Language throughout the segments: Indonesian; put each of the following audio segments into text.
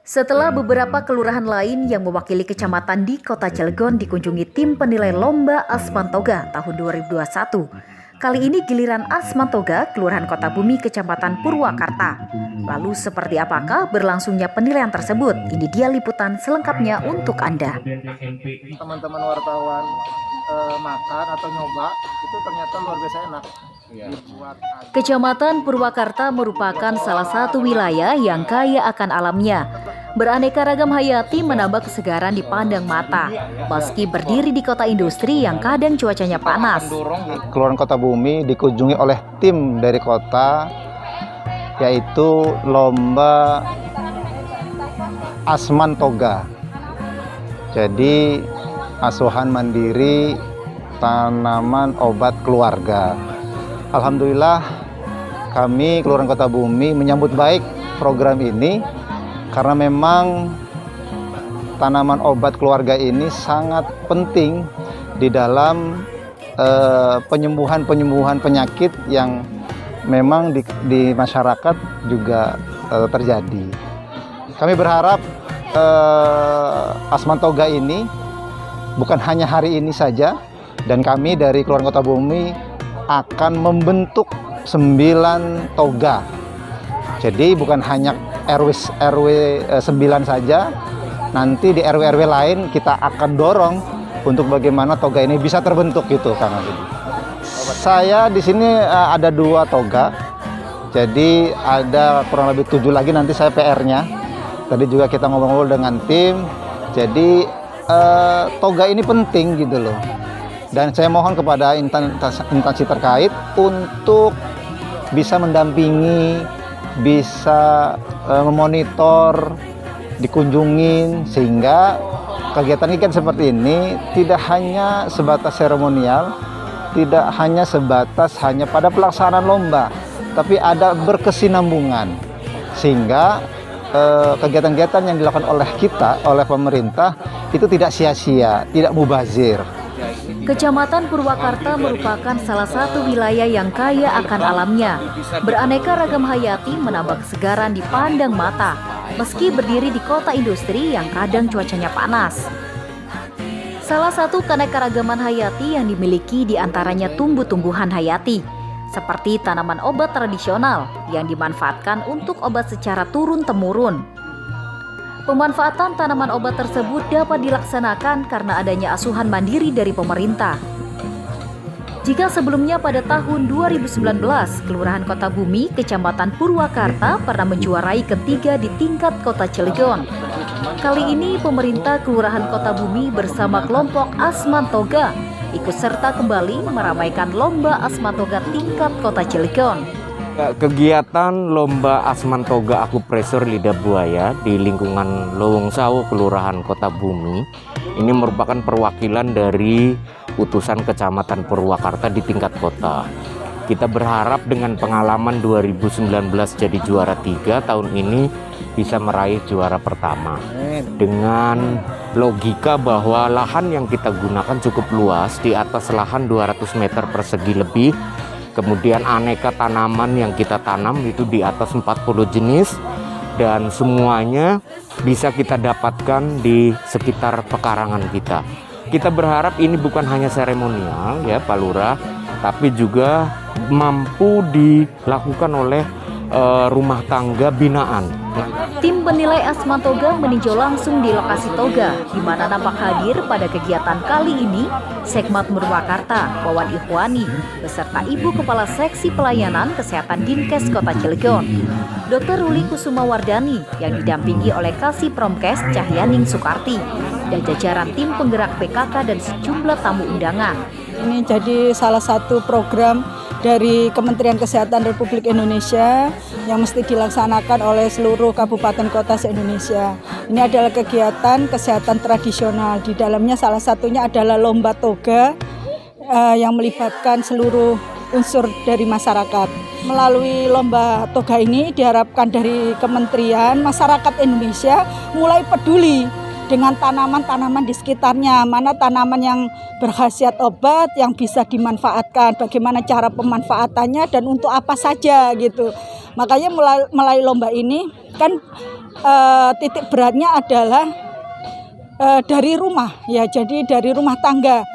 Setelah beberapa kelurahan lain yang mewakili kecamatan di Kota Cilegon dikunjungi tim penilai Lomba Asmantoga tahun 2021, kali ini giliran Asmantoga Kelurahan Kota Bumi Kecamatan Purwakarta. Lalu seperti apakah berlangsungnya penilaian tersebut? Ini dia liputan selengkapnya untuk Anda. Teman-teman wartawan makan atau nyoba itu ternyata luar biasa enak. Kecamatan Purwakarta merupakan salah satu wilayah yang kaya akan alamnya. Beraneka ragam hayati menambah kesegaran di pandang mata, meski berdiri di kota industri yang kadang cuacanya panas. Kelurahan Kota Bumi dikunjungi oleh tim dari kota, yaitu Lomba Asmantoga. Jadi asuhan mandiri tanaman obat keluarga. Alhamdulillah kami Kelurahan Kota Bumi menyambut baik program ini karena memang tanaman obat keluarga ini sangat penting di dalam penyembuhan penyakit yang memang di masyarakat juga terjadi. Kami berharap Asmantoga ini bukan hanya hari ini saja, dan kami dari Kelurahan Kota Bumi akan membentuk 9 toga. Jadi bukan hanya RW 9 saja, nanti di RW lain kita akan dorong untuk bagaimana toga ini bisa terbentuk gitu, Kang Azudi. Saya di sini ada 2 toga. Jadi ada kurang lebih 7 lagi, nanti saya PR-nya. Tadi juga kita ngobrol-ngobrol dengan tim. Jadi toga ini penting gitu loh. Dan saya mohon kepada instansi terkait untuk bisa mendampingi, bisa memonitor, dikunjungin, sehingga kegiatan seperti ini tidak hanya sebatas seremonial, tidak hanya sebatas pada pelaksanaan lomba, tapi ada berkesinambungan, sehingga kegiatan-kegiatan yang dilakukan oleh pemerintah itu tidak sia-sia, tidak mubazir. Kecamatan Purwakarta merupakan salah satu wilayah yang kaya akan alamnya. Beraneka ragam hayati menambah kesegaran di pandang mata, meski berdiri di kota industri yang kadang cuacanya panas. Salah satu keanekaragaman hayati yang dimiliki diantaranya tumbuh-tumbuhan hayati, seperti tanaman obat tradisional yang dimanfaatkan untuk obat secara turun-temurun. Pemanfaatan tanaman obat tersebut dapat dilaksanakan karena adanya asuhan mandiri dari pemerintah. Jika sebelumnya pada tahun 2019, Kelurahan Kota Bumi, Kecamatan Purwakarta pernah menjuarai ketiga di tingkat Kota Cilegon. Kali ini pemerintah Kelurahan Kota Bumi bersama kelompok Asmantoga ikut serta kembali meramaikan Lomba Asmantoga tingkat Kota Cilegon. Kegiatan Lomba Asmantoga Akupresur Lidah Buaya di lingkungan Lowong Sawo, Kelurahan Kota Bumi, ini merupakan perwakilan dari utusan Kecamatan Purwakarta di tingkat kota. Kita berharap dengan pengalaman 2019 jadi juara 3, tahun ini bisa meraih juara pertama. Dengan logika bahwa lahan yang kita gunakan cukup luas, di atas lahan 200 meter persegi lebih. Kemudian aneka tanaman yang kita tanam itu di atas 40 jenis, dan semuanya bisa kita dapatkan di sekitar pekarangan kita. Kita berharap ini bukan hanya seremonial ya Pak Lurah, tapi juga mampu dilakukan oleh rumah tangga binaan. Tim penilai Asmantoga meninjau langsung di lokasi toga, di mana nampak hadir pada kegiatan kali ini Sekmat Purwakarta, Wawan Ikhwani, beserta Ibu Kepala Seksi Pelayanan Kesehatan Dinkes Kota Cilegon, Dr. Ruli Kusumawardani, yang didampingi oleh Kasih Promkes Cahyaning Sukarti, dan jajaran tim penggerak PKK dan sejumlah tamu undangan. Ini jadi salah satu program dari Kementerian Kesehatan Republik Indonesia yang mesti dilaksanakan oleh seluruh kabupaten kota se-Indonesia. Ini adalah kegiatan kesehatan tradisional. Di dalamnya salah satunya adalah lomba toga yang melibatkan seluruh unsur dari masyarakat. Melalui lomba toga ini diharapkan dari Kementerian, masyarakat Indonesia mulai peduli dengan tanaman-tanaman di sekitarnya, mana tanaman yang berkhasiat obat yang bisa dimanfaatkan, bagaimana cara pemanfaatannya dan untuk apa saja gitu. Makanya melalui lomba ini kan titik beratnya adalah dari rumah ya, jadi dari rumah tangga.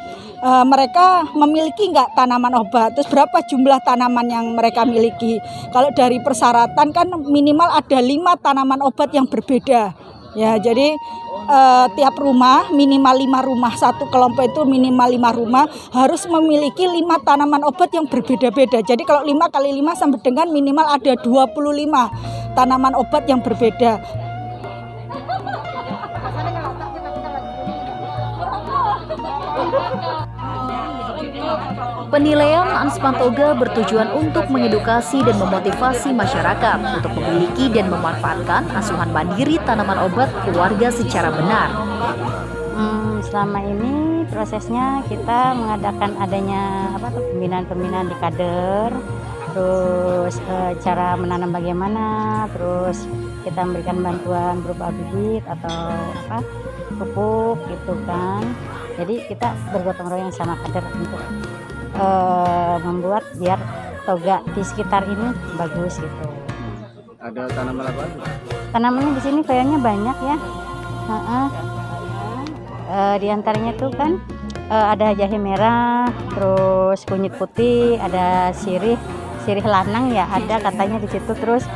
Mereka memiliki nggak tanaman obat, terus berapa jumlah tanaman yang mereka miliki. Kalau dari persyaratan kan minimal ada 5 tanaman obat yang berbeda ya, jadi tiap rumah minimal 5 rumah, satu kelompok itu minimal 5 rumah harus memiliki 5 tanaman obat yang berbeda-beda. Jadi kalau 5 kali 5 sampai dengan minimal ada 25 tanaman obat yang berbeda. Penilaian Asman Toga bertujuan untuk mengedukasi dan memotivasi masyarakat untuk memiliki dan memanfaatkan asuhan mandiri tanaman obat keluarga secara benar. Selama ini prosesnya kita mengadakan adanya pembinaan-pembinaan di kader, terus cara menanam bagaimana, terus kita memberikan bantuan berupa bibit atau pupuk gitu kan. Jadi kita bergotong royong sama kader untuk membuat biar toga di sekitar ini bagus gitu. Ada tanaman apa? Tanamannya di sini kayaknya banyak ya. Di antaranya tuh kan ada jahe merah, terus kunyit putih, ada sirih lanang ya, ada katanya di situ, terus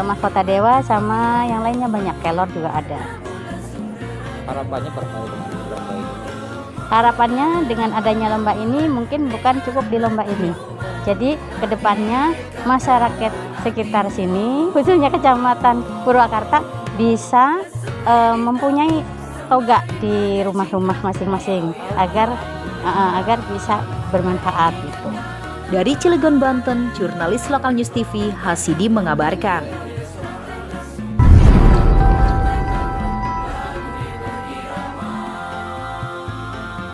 mahkota dewa sama yang lainnya banyak, kelor juga ada. Harapannya terkait dengan lomba ini? Harapannya dengan adanya lomba ini mungkin bukan cukup di lomba ini. Jadi kedepannya masyarakat sekitar sini, khususnya Kecamatan Purwakarta, bisa mempunyai toga di rumah-rumah masing-masing agar bisa bermanfaat gitu. Dari Cilegon, Banten, jurnalis Lokal News TV Hasidi mengabarkan.